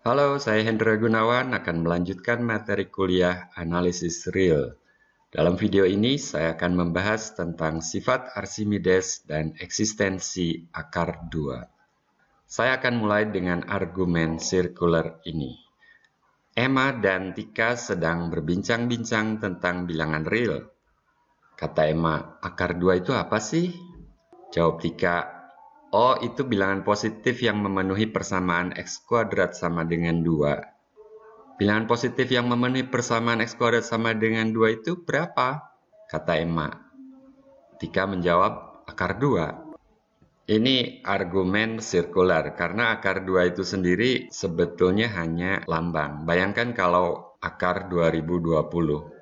Halo, saya Hendra Gunawan akan melanjutkan materi kuliah analisis real. Dalam video ini, saya akan membahas tentang sifat Archimedes dan eksistensi akar 2. Saya akan mulai dengan argumen sirkular ini. Emma dan Tika sedang berbincang-bincang tentang bilangan real. Kata Emma, akar 2 itu apa sih? Jawab Tika, oh, itu bilangan positif yang memenuhi persamaan X kuadrat sama dengan 2. Bilangan positif yang memenuhi persamaan X kuadrat sama dengan 2 itu berapa? Kata Emma. Tika menjawab, akar 2. Ini argumen sirkular, karena akar 2 itu sendiri sebetulnya hanya lambang. Bayangkan kalau akar 2020.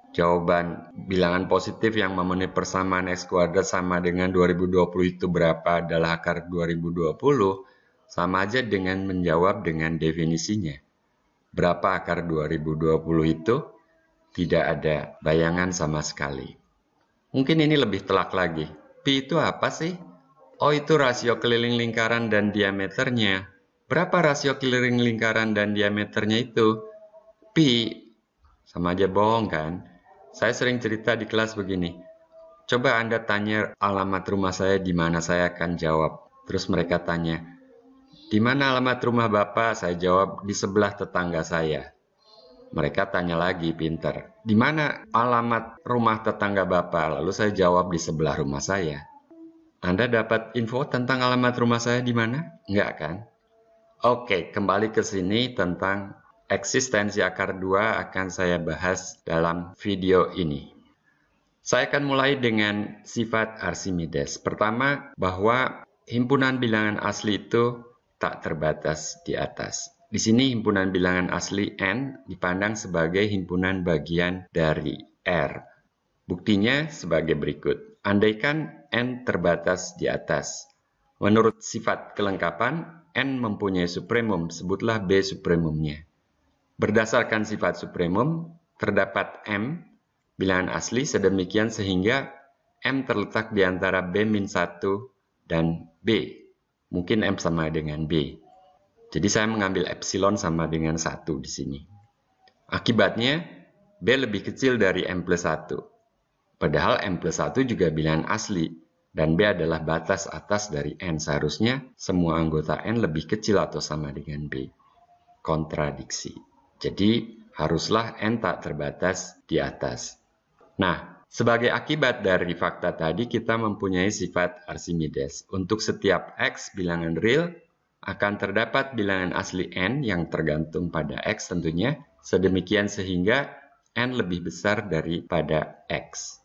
Jawaban bilangan positif yang memenuhi persamaan X kuadrat sama dengan 2020 itu berapa adalah akar 2020, sama aja dengan menjawab dengan definisinya. Berapa akar 2020 itu? Tidak ada bayangan sama sekali. Mungkin ini lebih telak lagi. Pi itu apa sih? Oh, itu rasio keliling lingkaran dan diameternya. Berapa rasio keliling lingkaran dan diameternya itu? Pi. Sama aja bohong kan? Saya sering cerita di kelas begini. Coba Anda tanya alamat rumah saya di mana, saya akan jawab. Terus mereka tanya, di mana alamat rumah Bapak? Saya jawab, di sebelah tetangga saya. Mereka tanya lagi, pinter. Di mana alamat rumah tetangga Bapak? Lalu saya jawab, di sebelah rumah saya. Anda dapat info tentang alamat rumah saya di mana? Enggak kan? Oke, kembali ke sini tentang eksistensi akar 2 akan saya bahas dalam video ini. Saya akan mulai dengan sifat Archimedes. Pertama, bahwa himpunan bilangan asli itu tak terbatas di atas. Di sini himpunan bilangan asli N dipandang sebagai himpunan bagian dari R. Buktinya sebagai berikut. Andaikan N terbatas di atas. Menurut sifat kelengkapan, N mempunyai supremum, sebutlah B supremumnya. Berdasarkan sifat supremum, terdapat M, bilangan asli sedemikian sehingga M terletak di antara B-1 dan B. Mungkin M sama dengan B. Jadi saya mengambil epsilon sama dengan 1 di sini. Akibatnya, B lebih kecil dari M plus 1. Padahal M plus 1 juga bilangan asli, dan B adalah batas atas dari N. Seharusnya semua anggota N lebih kecil atau sama dengan B. Kontradiksi. Jadi, haruslah N tak terbatas di atas. Nah, sebagai akibat dari fakta tadi, kita mempunyai sifat Archimedes. Untuk setiap X bilangan real, akan terdapat bilangan asli N yang tergantung pada X tentunya, sedemikian sehingga N lebih besar daripada X.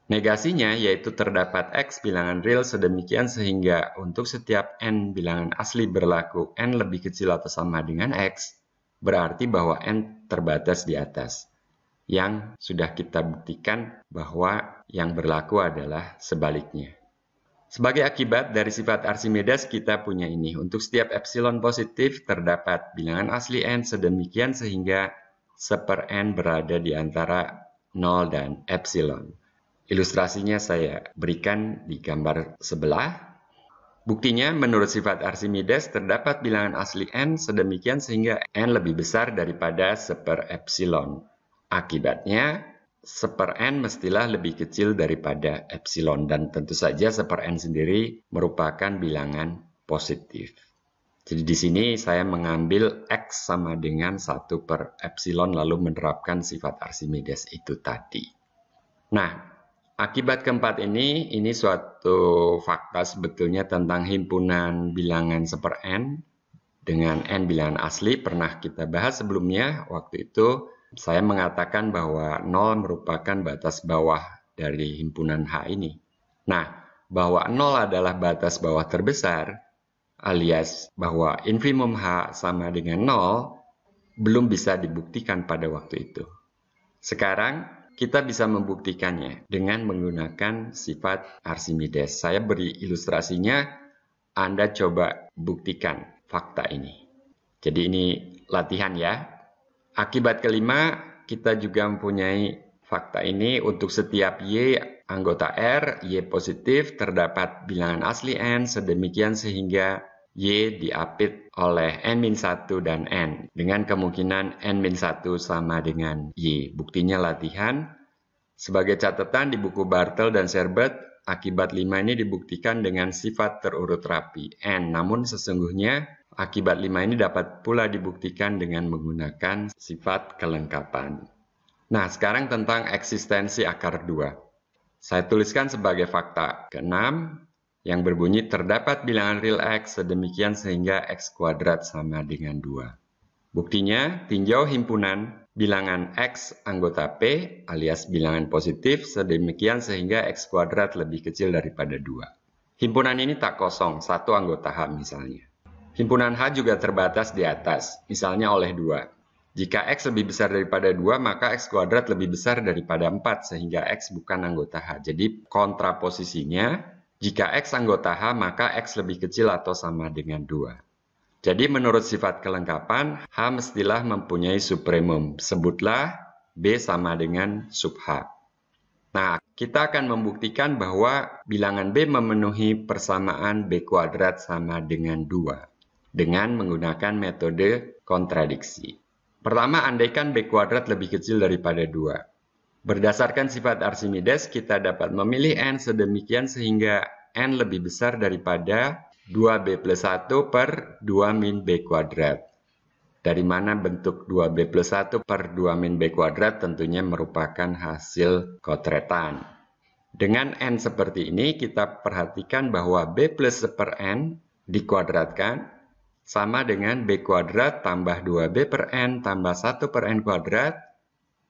Negasinya yaitu terdapat X bilangan real sedemikian sehingga untuk setiap N bilangan asli berlaku N lebih kecil atau sama dengan X, berarti bahwa N terbatas di atas. Yang sudah kita buktikan bahwa yang berlaku adalah sebaliknya. Sebagai akibat dari sifat Archimedes kita punya ini. Untuk setiap epsilon positif terdapat bilangan asli N sedemikian sehingga 1/N berada di antara 0 dan epsilon. Ilustrasinya saya berikan di gambar sebelah. Buktinya, menurut sifat Archimedes, terdapat bilangan asli N sedemikian sehingga N lebih besar daripada 1/epsilon. Akibatnya, 1/N mestilah lebih kecil daripada epsilon, dan tentu saja 1/N sendiri merupakan bilangan positif. Jadi di sini saya mengambil X sama dengan 1/epsilon lalu menerapkan sifat Archimedes itu tadi. Nah, akibat keempat ini suatu fakta sebetulnya tentang himpunan bilangan 1/N dengan N bilangan asli pernah kita bahas sebelumnya. Waktu itu saya mengatakan bahwa 0 merupakan batas bawah dari himpunan H ini. Nah, bahwa 0 adalah batas bawah terbesar, alias bahwa infimum H sama dengan 0, belum bisa dibuktikan pada waktu itu. Sekarang, kita bisa membuktikannya dengan menggunakan sifat Archimedes. Saya beri ilustrasinya, Anda coba buktikan fakta ini. Jadi ini latihan ya. Akibat kelima, kita juga mempunyai fakta ini untuk setiap Y anggota R, Y positif, terdapat bilangan asli N sedemikian sehingga Y diapit oleh N-1 dan N, dengan kemungkinan N-1 sama dengan Y. Buktinya latihan. Sebagai catatan di buku Bartel dan Sherbet, akibat 5 ini dibuktikan dengan sifat terurut rapi, N. Namun sesungguhnya, akibat 5 ini dapat pula dibuktikan dengan menggunakan sifat kelengkapan. Nah, sekarang tentang eksistensi akar 2. Saya tuliskan sebagai fakta ke-6, yang berbunyi terdapat bilangan real X sedemikian sehingga X kuadrat sama dengan 2. Buktinya, tinjau himpunan bilangan X anggota P alias bilangan positif sedemikian sehingga X kuadrat lebih kecil daripada 2. Himpunan ini tak kosong, satu anggota H misalnya. Himpunan H juga terbatas di atas, misalnya oleh 2. Jika X lebih besar daripada 2, maka X kuadrat lebih besar daripada 4 sehingga X bukan anggota H. Jadi kontraposisinya, jika X anggota H, maka X lebih kecil atau sama dengan 2. Jadi menurut sifat kelengkapan, H mestilah mempunyai supremum. Sebutlah B sama dengan sub H. Nah, kita akan membuktikan bahwa bilangan B memenuhi persamaan B kuadrat sama dengan 2 dengan menggunakan metode kontradiksi. Pertama, andaikan B kuadrat lebih kecil daripada 2. Berdasarkan sifat Archimedes, kita dapat memilih N sedemikian sehingga N lebih besar daripada 2B plus 1 per 2 min B kuadrat. Dari mana bentuk 2B plus 1 per 2 min B kuadrat tentunya merupakan hasil kotretan. Dengan N seperti ini, kita perhatikan bahwa B plus 1 per N dikuadratkan sama dengan B kuadrat tambah 2B per N tambah 1 per N kuadrat,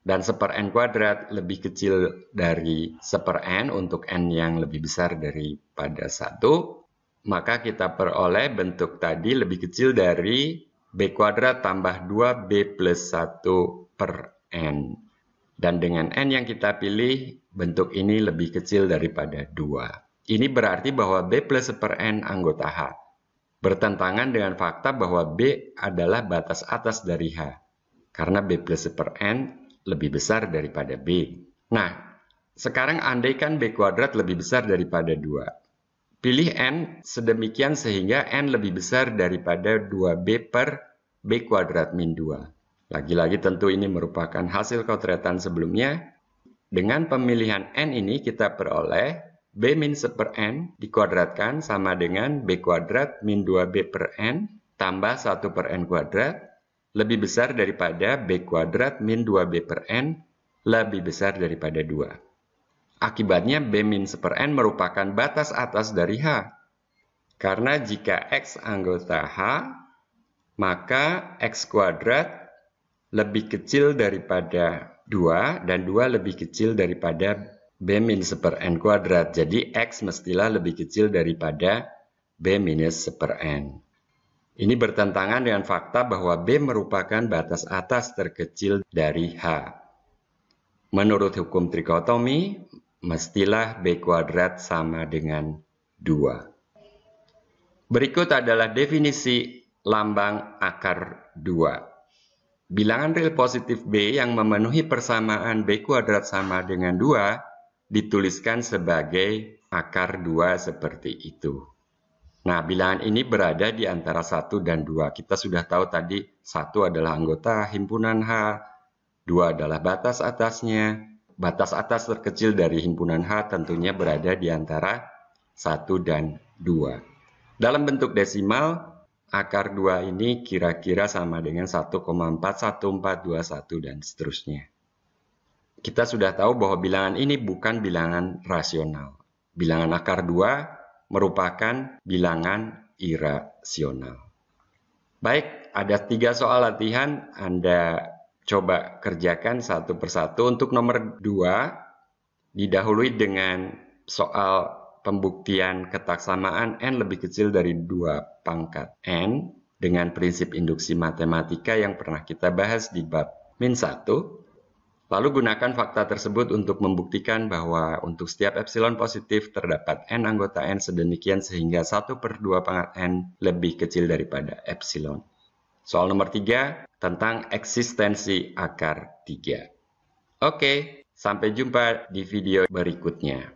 dan 1 per N kuadrat lebih kecil dari 1 per N untuk N yang lebih besar daripada 1, maka kita peroleh bentuk tadi lebih kecil dari B kuadrat tambah 2B plus 1 per N. Dan dengan N yang kita pilih, bentuk ini lebih kecil daripada 2. Ini berarti bahwa B plus 1 per N anggota H. Bertentangan dengan fakta bahwa B adalah batas atas dari H. Karena B plus 1 per N lebih besar daripada B. Nah, sekarang andaikan B kuadrat lebih besar daripada 2. Pilih N sedemikian sehingga N lebih besar daripada 2B per B kuadrat min 2. Lagi-lagi tentu ini merupakan hasil kotretan sebelumnya. Dengan pemilihan N ini kita peroleh B min 1 per N dikuadratkan sama dengan B kuadrat min 2B per N tambah 1 per N kuadrat lebih besar daripada B kuadrat min 2B per N lebih besar daripada 2. Akibatnya B min 1 per N merupakan batas atas dari H. Karena jika X anggota H, maka X kuadrat lebih kecil daripada 2 dan 2 lebih kecil daripada B min 1 per N kuadrat. Jadi X mestilah lebih kecil daripada B minus 1 per N. Ini bertentangan dengan fakta bahwa B merupakan batas atas terkecil dari H. Menurut hukum trikotomi, mestilah B kuadrat sama dengan 2. Berikut adalah definisi lambang akar 2. Bilangan real positif B yang memenuhi persamaan B kuadrat sama dengan 2 dituliskan sebagai akar 2 seperti itu. Nah, bilangan ini berada di antara 1 dan 2. Kita sudah tahu tadi 1 adalah anggota himpunan H, 2 adalah batas atasnya. Batas atas terkecil dari himpunan H tentunya berada di antara 1 dan 2. Dalam bentuk desimal, akar 2 ini kira-kira sama dengan 1,41421 dan seterusnya. Kita sudah tahu bahwa bilangan ini bukan bilangan rasional. Bilangan akar 2 merupakan bilangan irasional. Baik, ada 3 soal latihan, Anda coba kerjakan satu persatu. Untuk nomor 2, didahului dengan soal pembuktian ketaksamaan N lebih kecil dari 2 pangkat N dengan prinsip induksi matematika yang pernah kita bahas di bab min 1. Lalu gunakan fakta tersebut untuk membuktikan bahwa untuk setiap epsilon positif terdapat N anggota N sedemikian sehingga 1 per 2 pangkat N lebih kecil daripada epsilon. Soal nomor 3 tentang eksistensi akar 3. Oke, sampai jumpa di video berikutnya.